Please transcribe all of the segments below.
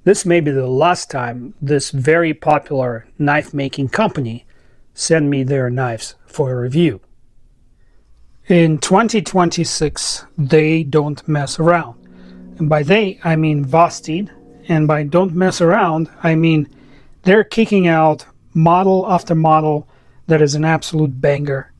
This may be the last time this very popular knife making company send me their knives for a review. In 2026, they don't mess around. And by they, I mean Vosteed. And by don't mess around, I mean they're kicking out model after model that is an absolute banger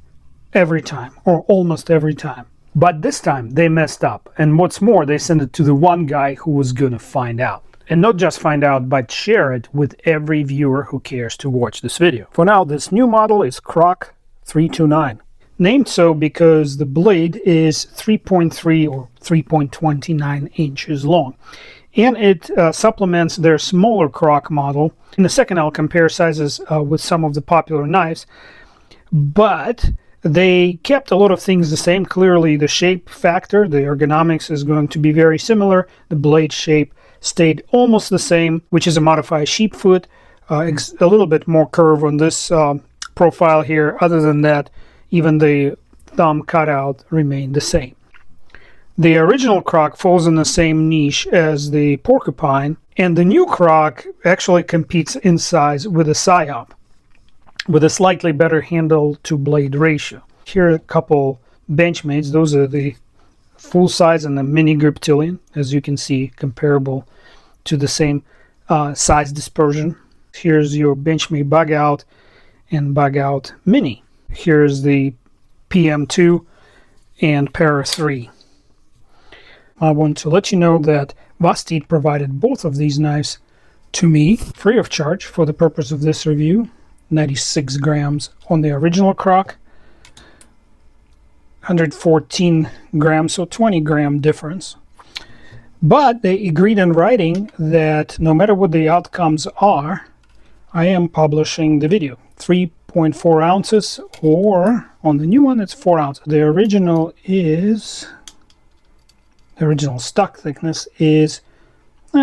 every time, or almost every time. But this time they messed up. And what's more, they sent it to the one guy who was gonna find out. And not just find out, but share it with every viewer who cares to watch this video. For now, this new model is Kroc 329. Named so because the blade is 3.3 or 3.29 inches long. And it supplements their smaller Kroc model. In a second, I'll compare sizes with some of the popular knives. But they kept a lot of things the same. Clearly, the shape factor, the ergonomics is going to be very similar. The blade shape stayed almost the same, which is a modified sheepsfoot. A little bit more curve on this profile here. Other than that, even the thumb cutout remained the same. The original Kroc falls in the same niche as the porcupine, and the new Kroc actually competes in size with a Psyop, with a slightly better handle to blade ratio. Here are a couple Benchmates. Those are the full size and the mini Griptilian, as you can see, comparable to the same size dispersion. Here's your Benchmate Bug Out and Bug Out Mini. Here's the PM2 and Para 3. I want to let you know that Vosteed provided both of these knives to me free of charge for the purpose of this review. 96 grams on the original Kroc, 114 grams, so 20 gram difference. But they agreed in writing that no matter what the outcomes are, I am publishing the video. 3.4 ounces, or on the new one it's 4 ounces. The original stock thickness is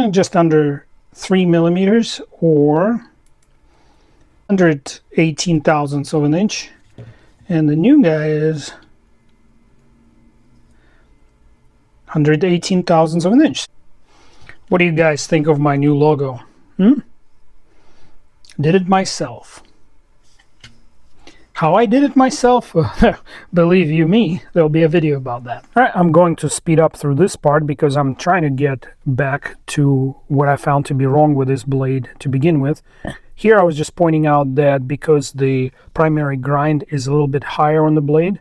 just under 3 millimeters, or 118 thousandths of an inch, and the new guy is 118 thousandths of an inch. What do you guys think of my new logo? Did it myself. How I did it myself? Believe you me, there'll be a video about that. All right, I'm going to speed up through this part because I'm trying to get back to what I found to be wrong with this blade to begin with. Here I was just pointing out that because the primary grind is a little bit higher on the blade,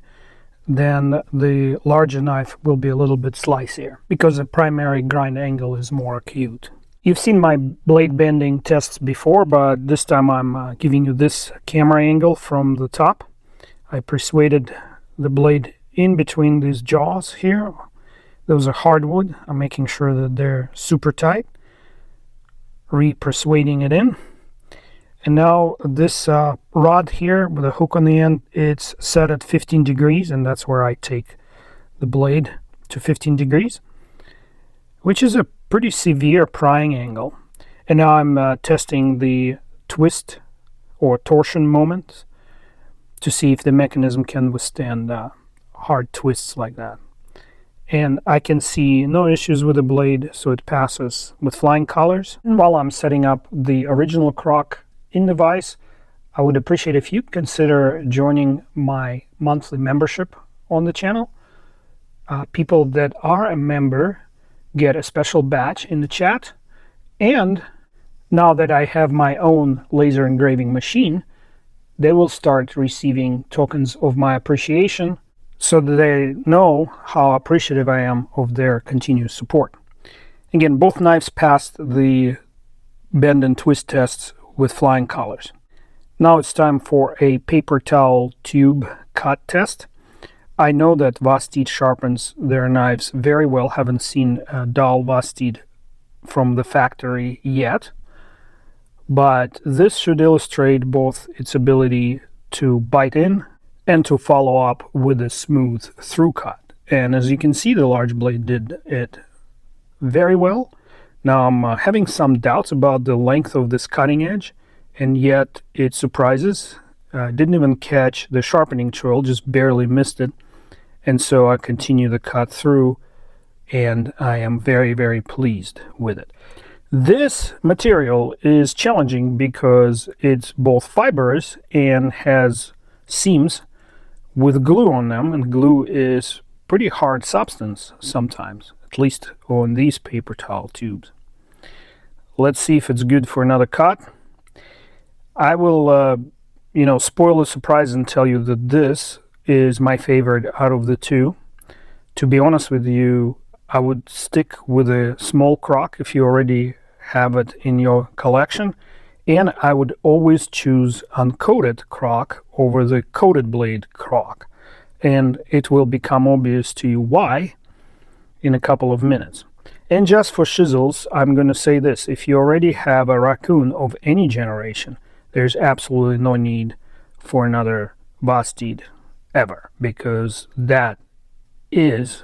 then the larger knife will be a little bit slicier because the primary grind angle is more acute. You've seen my blade bending tests before, but this time I'm giving you this camera angle from the top. I persuaded the blade in between these jaws here. Those are hardwood. I'm making sure that they're super tight. Re-persuading it in. And now this rod here with a hook on the end, it's set at 15 degrees, and that's where I take the blade to 15 degrees, which is a pretty severe prying angle. And now I'm testing the twist or torsion moment to see if the mechanism can withstand hard twists like that. And I can see no issues with the blade, so it passes with flying colors. And while I'm setting up the original Kroc in the vise, I would appreciate if you consider joining my monthly membership on the channel. People that are a member get a special badge in the chat, and now that I have my own laser engraving machine, they will start receiving tokens of my appreciation so that they know how appreciative I am of their continued support. Again, both knives passed the bend and twist tests with flying colors. Now it's time for a paper towel tube cut test. I know that Vosteed sharpens their knives very well. Haven't seen a dull Vosteed from the factory yet, but this should illustrate both its ability to bite in and to follow up with a smooth through cut. And as you can see, the large blade did it very well. Now I'm having some doubts about the length of this cutting edge, and yet it surprises. Didn't even catch the sharpening choil, just barely missed it. And so I continue the cut through, and I am very, very pleased with it. This material is challenging because it's both fibrous and has seams with glue on them, and glue is pretty hard substance sometimes, at least on these paper towel tubes. Let's see if it's good for another cut. I will spoil the surprise and tell you that this is my favorite out of the two. To be honest with you, I would stick with a small Kroc if you already have it in your collection, and I would always choose uncoated Kroc over the coated blade Kroc, and it will become obvious to you why in a couple of minutes. And just for shizzles, I'm going to say this: if you already have a raccoon of any generation, there's absolutely no need for another Vosteed ever, because that is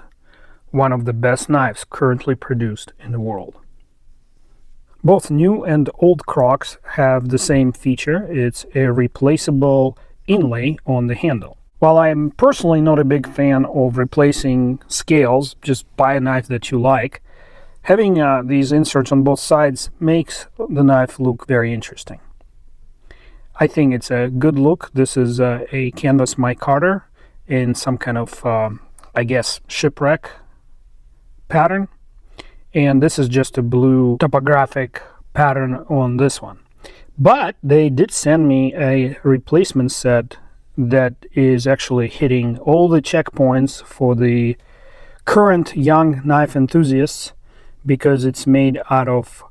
one of the best knives currently produced in the world. Both new and old Krocs have the same feature. It's a replaceable inlay on the handle. While I am personally not a big fan of replacing scales, just buy a knife that you like, having these inserts on both sides makes the knife look very interesting. I think it's a good look. This is a canvas micarta in some kind of, I guess, shipwreck pattern. And this is just a blue topographic pattern on this one. But they did send me a replacement set that is actually hitting all the checkpoints for the current young knife enthusiasts, because it's made out of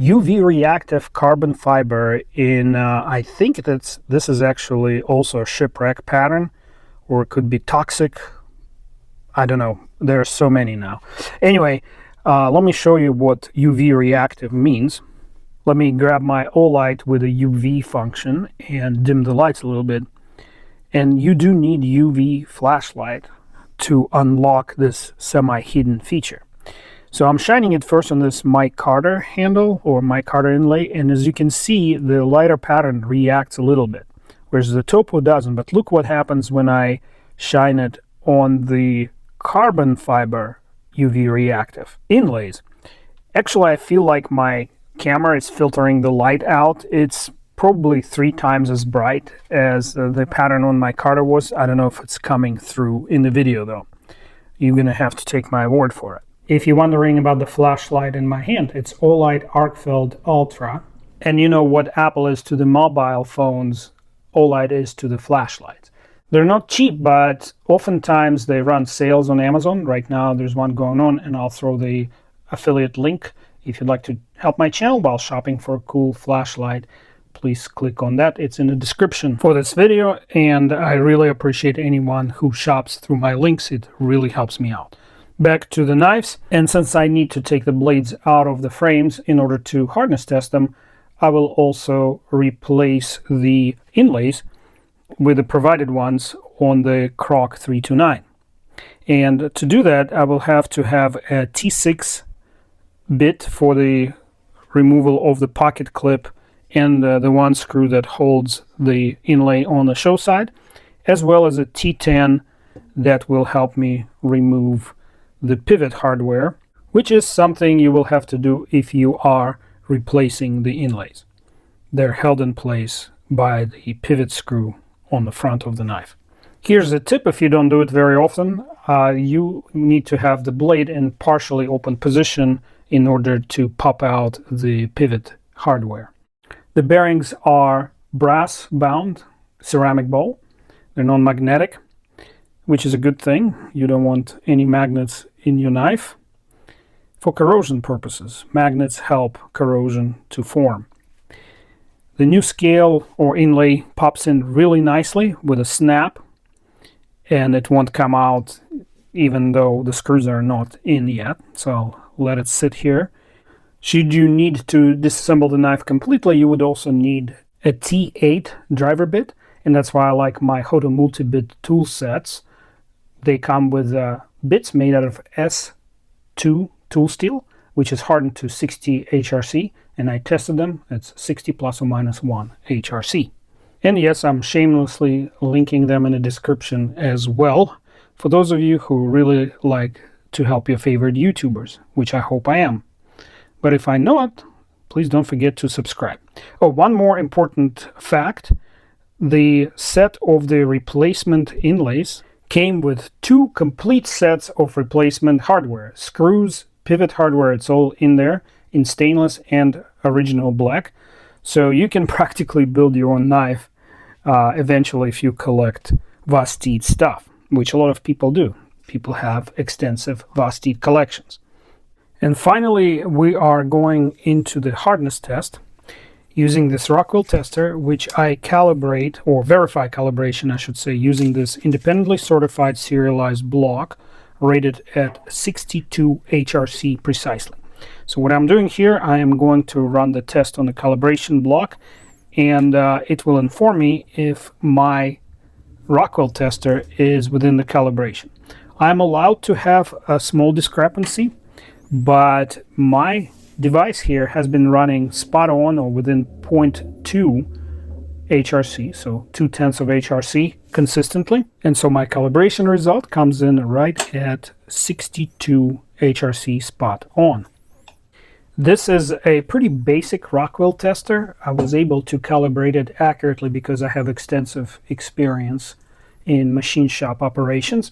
UV reactive carbon fiber in, I think this is actually also a shipwreck pattern, or it could be toxic. I don't know. There are so many now. Anyway, let me show you what UV reactive means. Let me grab my Olight with a UV function and dim the lights a little bit. And you do need UV flashlight to unlock this semi-hidden feature. So I'm shining it first on this micarta handle or micarta inlay, and as you can see, the lighter pattern reacts a little bit, whereas the topo doesn't. But look what happens when I shine it on the carbon fiber UV reactive inlays. Actually, I feel like my camera is filtering the light out. It's probably 3 times as bright as the pattern on my micarta was. I don't know if it's coming through in the video though. You're gonna have to take my word for it. If you're wondering about the flashlight in my hand, it's Olight Arcfeld Ultra. And you know what Apple is to the mobile phones, Olight is to the flashlights. They're not cheap, but oftentimes they run sales on Amazon. Right now there's one going on, and I'll throw the affiliate link. If you'd like to help my channel while shopping for a cool flashlight, please click on that. It's in the description for this video, and I really appreciate anyone who shops through my links. It really helps me out. Back to the knives, and since I need to take the blades out of the frames in order to hardness test them, I will also replace the inlays with the provided ones on the Kroc 329. And to do that, I will have to have a T6 bit for the removal of the pocket clip and the one screw that holds the inlay on the show side, as well as a T10 that will help me remove the pivot hardware, which is something you will have to do if you are replacing the inlays. They're held in place by the pivot screw on the front of the knife. Here's a tip: if you don't do it very often, you need to have the blade in partially open position in order to pop out the pivot hardware. The bearings are brass bound ceramic ball. They're non-magnetic, which is a good thing. You don't want any magnets in your knife. For corrosion purposes, magnets help corrosion to form. The new scale or inlay pops in really nicely with a snap, and it won't come out even though the screws are not in yet, so I'll let it sit here. Should you need to disassemble the knife completely, you would also need a T8 driver bit, and that's why I like my Hoto multi-bit tool sets. They come with bits made out of S2 tool steel, which is hardened to 60 HRC, and I tested them. It's 60 plus or minus 1 HRC. And yes, I'm shamelessly linking them in the description as well, for those of you who really like to help your favorite YouTubers, which I hope I am. But if I'm not, please don't forget to subscribe. Oh, one more important fact. The set of the replacement inlays came with 2 complete sets of replacement hardware. Screws, pivot hardware, it's all in there in stainless and original black. So you can practically build your own knife eventually if you collect Vosteed stuff, which a lot of people do. People have extensive Vosteed collections. And finally, we are going into the hardness test using this Rockwell tester, which I calibrate, or verify calibration, I should say, using this independently certified serialized block rated at 62 HRC precisely. So what I'm doing here, I am going to run the test on the calibration block, and it will inform me if my Rockwell tester is within the calibration. I'm allowed to have a small discrepancy, but my device here has been running spot on or within 0.2 HRC, so 0.2 of HRC consistently. And so my calibration result comes in right at 62 HRC spot on. This is a pretty basic Rockwell tester. I was able to calibrate it accurately because I have extensive experience in machine shop operations,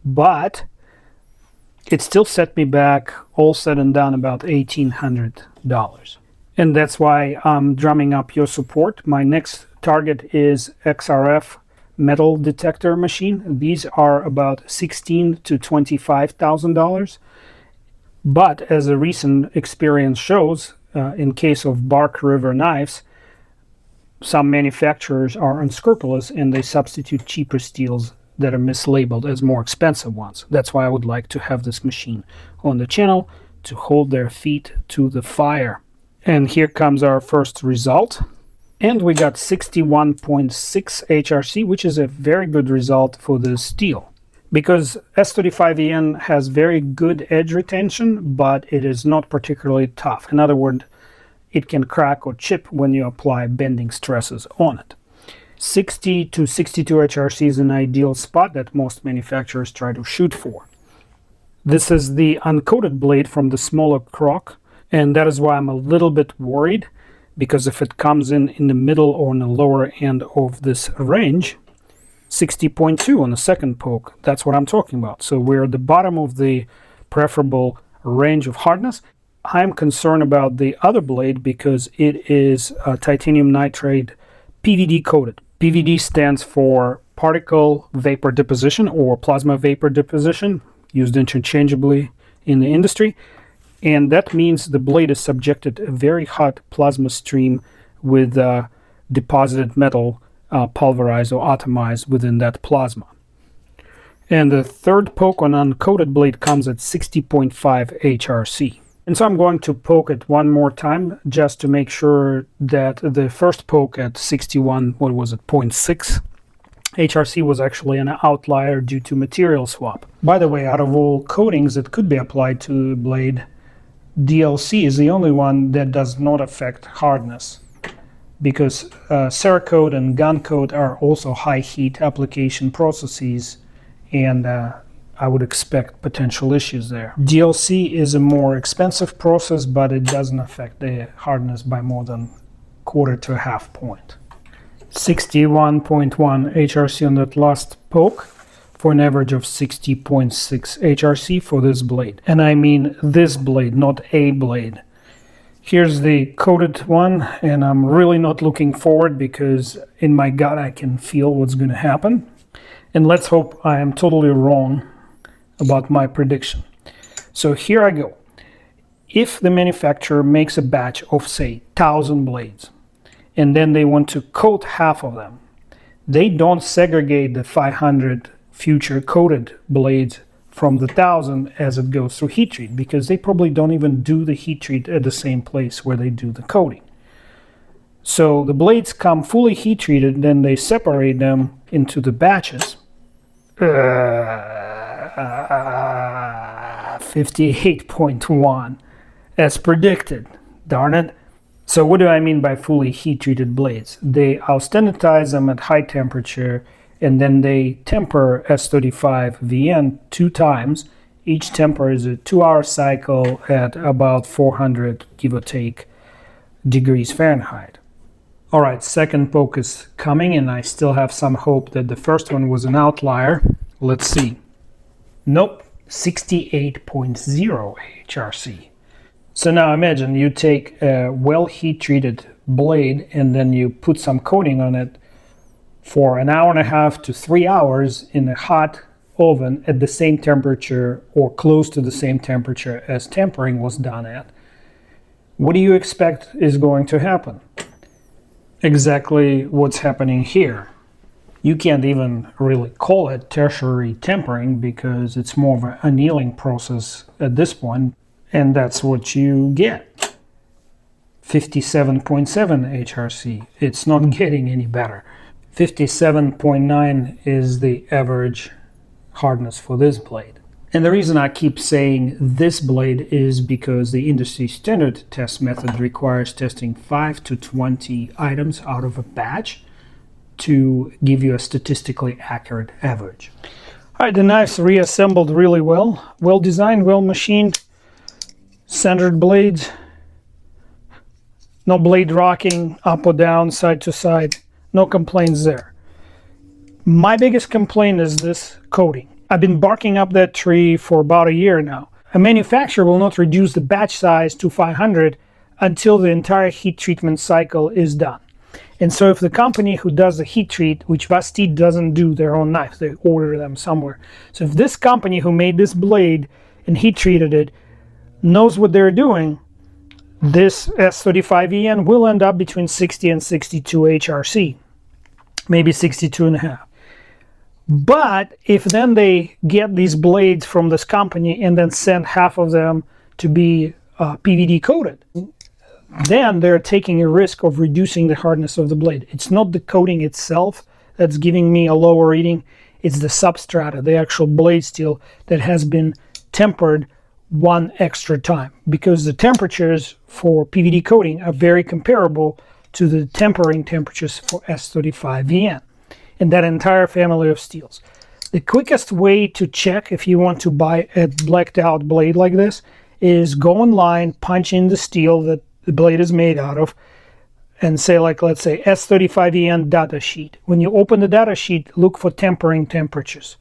but it still set me back, all said and done, about $1,800. And that's why I'm drumming up your support. My next target is XRF metal detector machine. These are about $16,000 to $25,000. But as a recent experience shows, in case of Bark River knives, some manufacturers are unscrupulous and they substitute cheaper steels that are mislabeled as more expensive ones. That's why I would like to have this machine on the channel to hold their feet to the fire. And here comes our first result. And we got 61.6 HRC, which is a very good result for the steel. Because S35VN has very good edge retention, but it is not particularly tough. In other words, it can crack or chip when you apply bending stresses on it. 60 to 62 HRC is an ideal spot that most manufacturers try to shoot for. This is the uncoated blade from the smaller Kroc, and that is why I'm a little bit worried, because if it comes in the middle or on the lower end of this range, 60.2 on the second poke, that's what I'm talking about. So we're at the bottom of the preferable range of hardness. I'm concerned about the other blade because it is titanium nitride PVD-coated. PVD stands for particle vapor deposition or plasma vapor deposition, used interchangeably in the industry. And that means the blade is subjected to a very hot plasma stream with deposited metal pulverized or atomized within that plasma. And the third poke on uncoated blade comes at 60.5 HRC. And so I'm going to poke it one more time just to make sure that the first poke at 61, what was it, 0.6 HRC was actually an outlier due to material swap. By the way, out of all coatings that could be applied to the blade, DLC is the only one that does not affect hardness, because Cerakote and gun coat are also high heat application processes, and I would expect potential issues there. DLC is a more expensive process, but it doesn't affect the hardness by more than quarter to a half point. 61.1 HRC on that last poke for an average of 60.6 HRC for this blade. And I mean this blade, not a blade. Here's the coated one, and I'm really not looking forward because in my gut I can feel what's going to happen. And let's hope I am totally wrong about my prediction. So here I go. If the manufacturer makes a batch of, say, 1,000 blades, and then they want to coat half of them, they don't segregate the 500 future coated blades from the 1,000 as it goes through heat treat, because they probably don't even do the heat treat at the same place where they do the coating. So the blades come fully heat treated, then they separate them into the batches. 58.1 as predicted. Darn it. So what do I mean by fully heat treated blades? They austenitize them at high temperature, and then they temper S35VN 2 times. Each temper is a 2-hour cycle at about 400, give or take, degrees Fahrenheit. All right, second poke is coming, and I still have some hope that the first one was an outlier. Let's see. Nope, 68.0 HRC. So now imagine you take a well heat-treated blade and then you put some coating on it for an hour and a half to 3 hours in a hot oven at the same temperature or close to the same temperature as tempering was done at. What do you expect is going to happen? Exactly what's happening here. You can't even really call it tertiary tempering because it's more of an annealing process at this point, and that's what you get. 57.7 HRC. It's not getting any better. 57.9 is the average hardness for this blade. And the reason I keep saying this blade is because the industry standard test method requires testing 5 to 20 items out of a batch to give you a statistically accurate average. All right, the knife's reassembled really well. Well designed, well machined, centered blades. No blade rocking up or down, side to side. No complaints there. My biggest complaint is this coating. I've been barking up that tree for about a year now. A manufacturer will not reduce the batch size to 500 until the entire heat treatment cycle is done. And so if the company who does the heat treat, which Vosteed doesn't do their own knives, they order them somewhere. So if this company who made this blade and heat treated it knows what they're doing, this S35EN will end up between 60 and 62 HRC, maybe 62.5. But if then they get these blades from this company and then send half of them to be PVD-coated, then they're taking a risk of reducing the hardness of the blade. It's not the coating itself that's giving me a lower reading, it's the substrata, the actual blade steel that has been tempered one extra time, because the temperatures for PVD coating are very comparable to the tempering temperatures for S35EN and that entire family of steels. The quickest way to check if you want to buy a blacked out blade like this is go online, punch in the steel that the blade is made out of, and say, like, let's say S35EN data sheet. When you open the data sheet, look for tempering temperatures.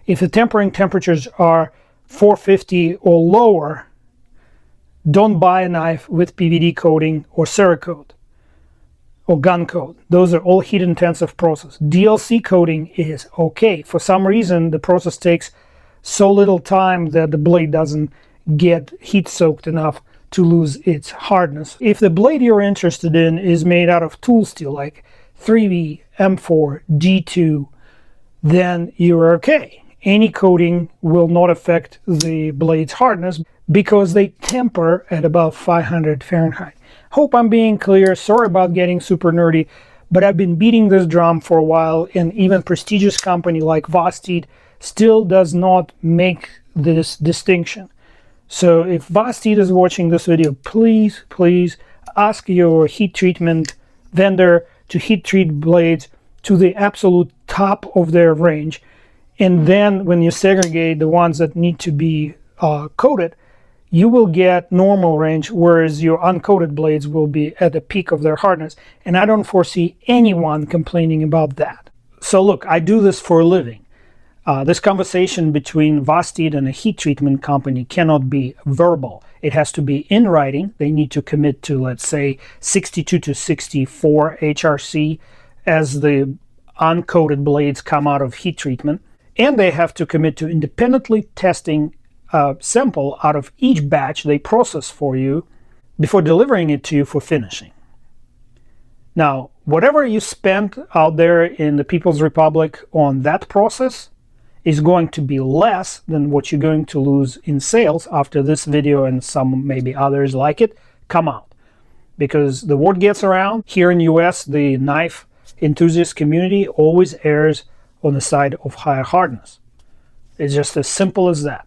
If the tempering temperatures are 450 or lower, don't buy a knife with PVD coating or Cerakote or gun coat. Those are all heat intensive process. DLC coating is okay. For some reason, the process takes so little time that the blade doesn't get heat soaked enough to lose its hardness. If the blade you're interested in is made out of tool steel like 3V, M4, G2, then you're okay. Any coating will not affect the blade's hardness because they temper at about 500 Fahrenheit. Hope I'm being clear. Sorry about getting super nerdy, but I've been beating this drum for a while, and even prestigious company like Vosteed still does not make this distinction. So if Vosteed is watching this video, please ask your heat treatment vendor to heat treat blades to the absolute top of their range. And then when you segregate the ones that need to be coated, you will get normal range, whereas your uncoated blades will be at the peak of their hardness. And I don't foresee anyone complaining about that. So look, I do this for a living. This conversation between Vosteed and a heat treatment company cannot be verbal. It has to be in writing. They need to commit to, let's say, 62 to 64 HRC as the uncoated blades come out of heat treatment. And they have to commit to independently testing a sample out of each batch they process for you before delivering it to you for finishing. Now, whatever you spent out there in the People's Republic on that process is going to be less than what you're going to lose in sales after this video and some maybe others like it come out. Because the word gets around, here in US, the knife enthusiast community always errs on the side of higher hardness. It's just as simple as that.